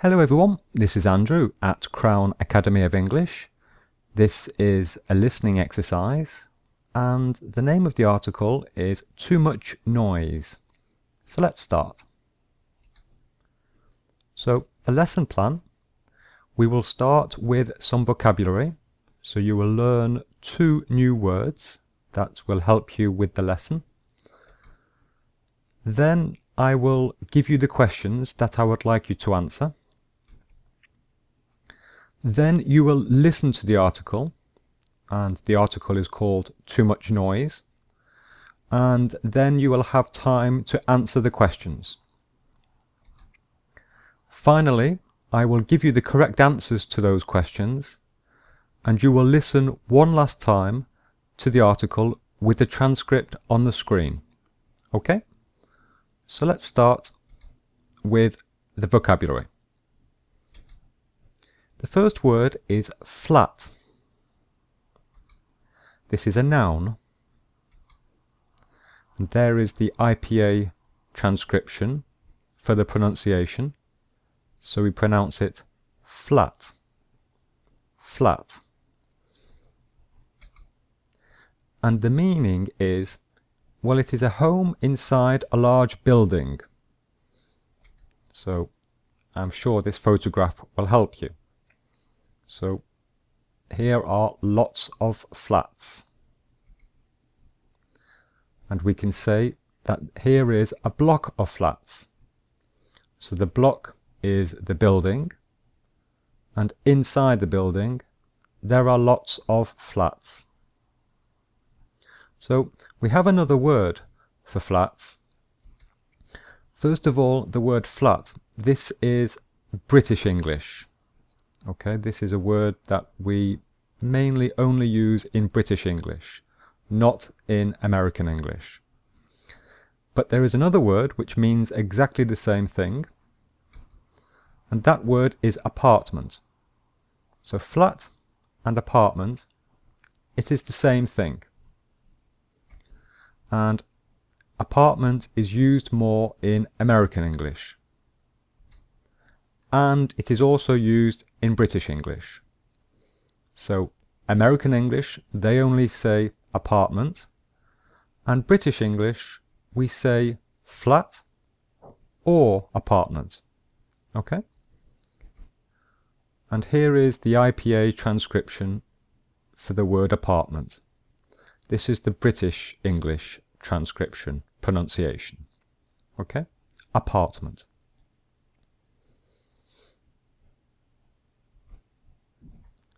Hello everyone, this is Andrew at Crown Academy of English. This is a listening exercise and the name of the article is Too Much Noise. So let's start. So the lesson plan, we will start with some vocabulary. So you will learn 2 new words that will help you with the lesson. Then I will give you the questions that I would like you to answer. Then you will listen to the article, and the article is called Too Much Noise, and then you will have time to answer the questions. Finally, I will give you the correct answers to those questions, and you will listen one last time to the article with the transcript on the screen. Okay? So let's start with the vocabulary. The first word is flat. This is a noun. And there is the IPA transcription for the pronunciation. So we pronounce it flat. Flat. And the meaning is, well, it is a home inside a large building. So I'm sure this photograph will help you. So here are lots of flats. And we can say that here is a block of flats. So the block is the building, and inside the building there are lots of flats. So we have another word for flats. First of all, the word flat. This is British English. Okay, this is a word that we mainly only use in British English, not in American English. But there is another word which means exactly the same thing, and that word is apartment. So flat and apartment, it is the same thing. And apartment is used more in American English. And it is also used in British English. So American English, they only say apartment, and British English, we say flat or apartment. Okay? And here is the IPA transcription for the word apartment. This is the British English transcription pronunciation. Okay? Apartment.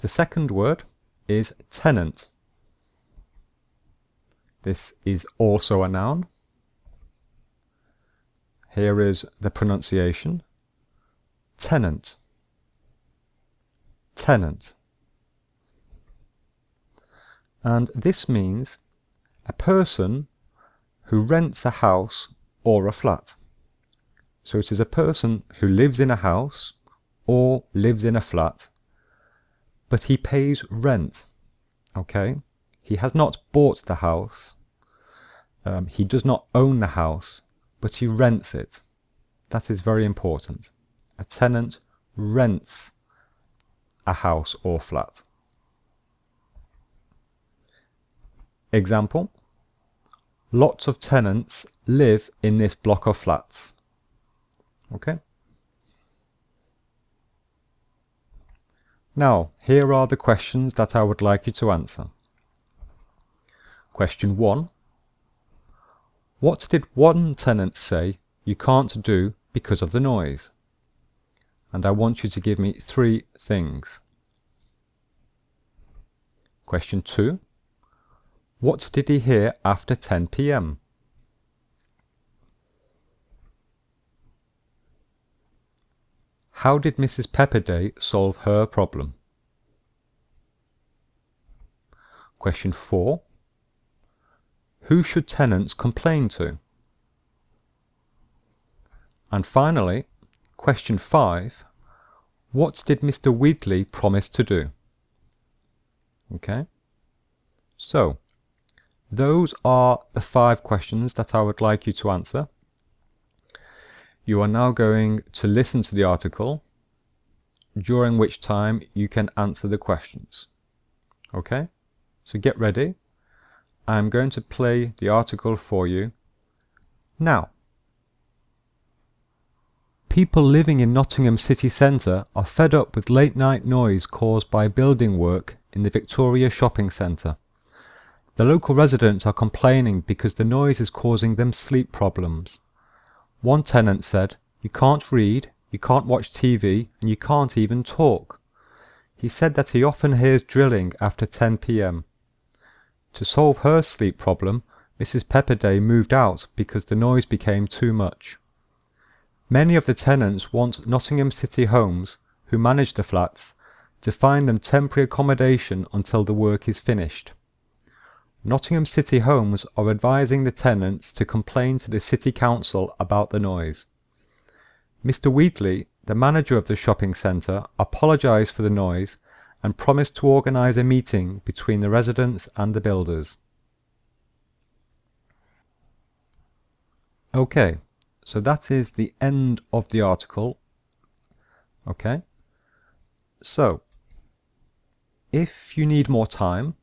The second word is tenant. This is also a noun. Here is the pronunciation. Tenant. Tenant. And this means a person who rents a house or a flat. So it is a person who lives in a house or lives in a flat, but he pays rent. Okay? He has not bought the house. He does not own the house, but he rents it. That is very important. A tenant rents a house or flat. Example: lots of tenants live in this block of flats. Okay? Now, here are the questions that I would like you to answer. Question 1. What did one tenant say you can't do because of the noise? And I want you to give me 3 things. Question 2. What did he hear after 10 p.m? How did Mrs. Pepperday solve her problem? Question 4. Who should tenants complain to? And finally, question 5. What did Mr. Wheatley promise to do? Okay, so those are the 5 questions that I would like you to answer. You are now going to listen to the article during which time you can answer the questions. Okay, so get ready. I'm going to play the article for you now. People living in Nottingham city centre are fed up with late night noise caused by building work in the Victoria shopping centre. The local residents are complaining because the noise is causing them sleep problems. One tenant said, "You can't read, you can't watch TV, and you can't even talk." He said that he often hears drilling after 10 p.m. To solve her sleep problem, Mrs. Pepperday moved out because the noise became too much. Many of the tenants want Nottingham City Homes, who manage the flats, to find them temporary accommodation until the work is finished. Nottingham City Homes are advising the tenants to complain to the City Council about the noise. Mr. Wheatley, the manager of the shopping centre, apologised for the noise and promised to organise a meeting between the residents and the builders. Okay, so that is the end of the article. Okay, so if you need more time,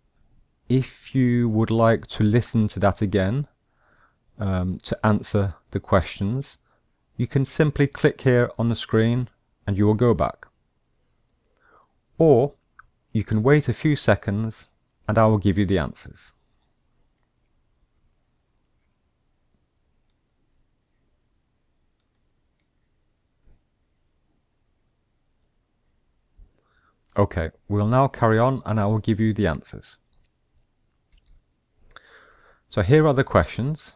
if you would like to listen to that again to answer the questions, you can simply click here on the screen and you will go back. Or you can wait a few seconds and I will give you the answers. Okay, we'll now carry on and I will give you the answers. So here are the questions.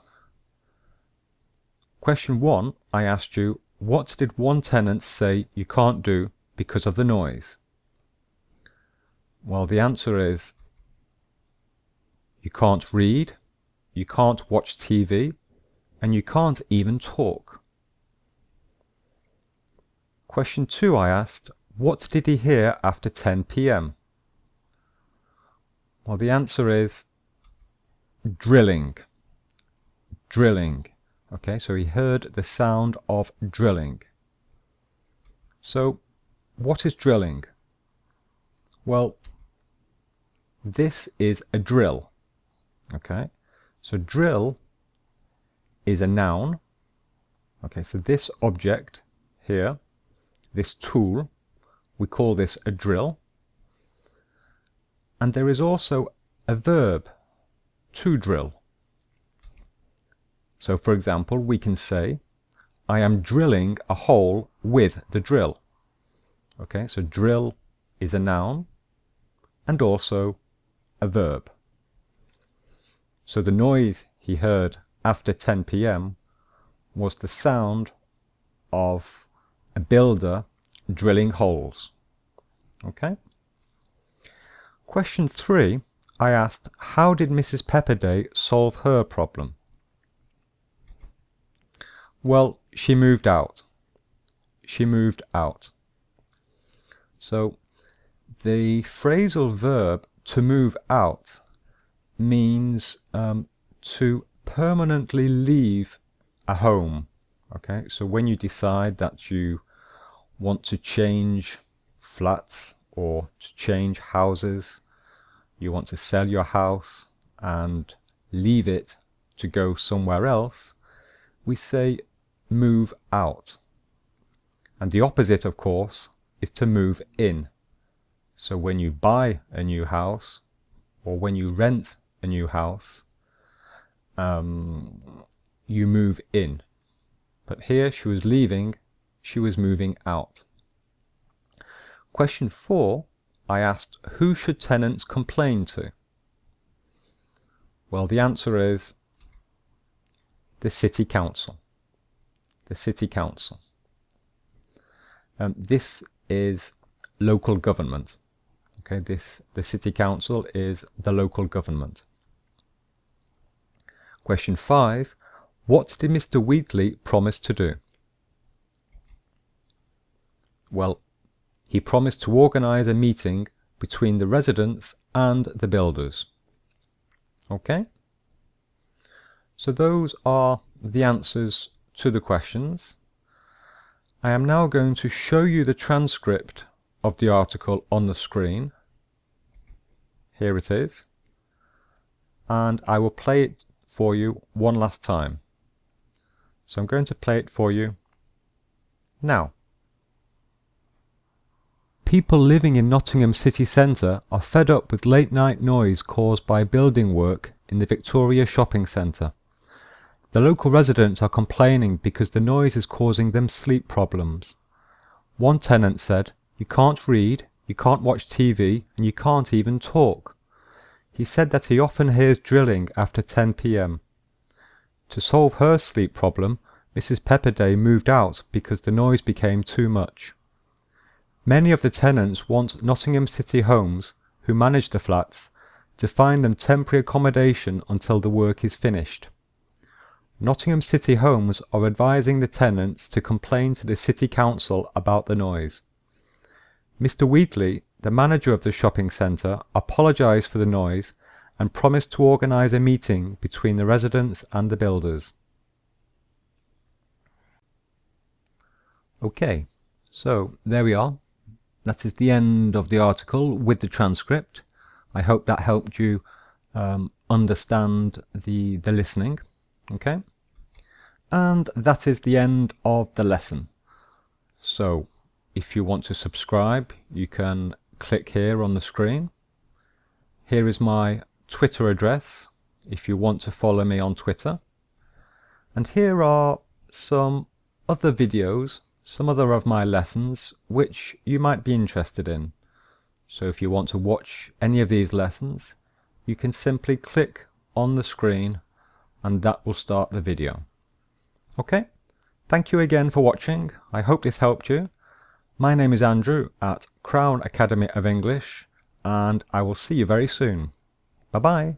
Question 1, I asked you, what did one tenant say you can't do because of the noise? Well, the answer is you can't read, you can't watch TV, and you can't even talk. Question 2, I asked, what did he hear after 10 p.m? Well, the answer is drilling. Drilling. Okay, so he heard the sound of drilling. So, what is drilling? Well, this is a drill. Okay, so drill is a noun. Okay, so this object here, this tool, we call this a drill. And there is also a verb, to drill. So for example, we can say, I am drilling a hole with the drill. Okay, so drill is a noun and also a verb. So the noise he heard after 10 p.m. was the sound of a builder drilling holes. Okay. Question 3, I asked, how did Mrs. Pepperday solve her problem? Well, she moved out. She moved out. So the phrasal verb to move out means to permanently leave a home. Okay, so when you decide that you want to change flats or to change houses, you want to sell your house and leave it to go somewhere else, we say move out. And the opposite, of course, is to move in. So when you buy a new house or when you rent a new house, you move in. But here she was leaving, she was moving out. Question 4, I asked, who should tenants complain to? Well, the answer is the City Council. The City Council. This is local government. Okay, the City Council is the local government. Question 5, what did Mr. Wheatley promise to do? Well, he promised to organise a meeting between the residents and the builders. Okay? So those are the answers to the questions. I am now going to show you the transcript of the article on the screen. Here it is. And I will play it for you one last time. So I'm going to play it for you now. People living in Nottingham city centre are fed up with late night noise caused by building work in the Victoria shopping centre. The local residents are complaining because the noise is causing them sleep problems. One tenant said, "You can't read, you can't watch TV, and you can't even talk." He said that he often hears drilling after 10 p.m. To solve her sleep problem, Mrs. Pepperday moved out because the noise became too much. Many of the tenants want Nottingham City Homes, who manage the flats, to find them temporary accommodation until the work is finished. Nottingham City Homes are advising the tenants to complain to the City Council about the noise. Mr. Wheatley, the manager of the shopping centre, apologised for the noise and promised to organise a meeting between the residents and the builders. Okay, so there we are. That is the end of the article with the transcript. I hope that helped you understand the listening. Okay, and that is the end of the lesson. So if you want to subscribe, you can click here on the screen. Here is my Twitter address if you want to follow me on Twitter. And here are some other videos, some other of my lessons which you might be interested in. So if you want to watch any of these lessons, you can simply click on the screen and that will start the video. Okay, thank you again for watching. I hope this helped you. My name is Andrew at Crown Academy of English, and I will see you very soon. Bye bye.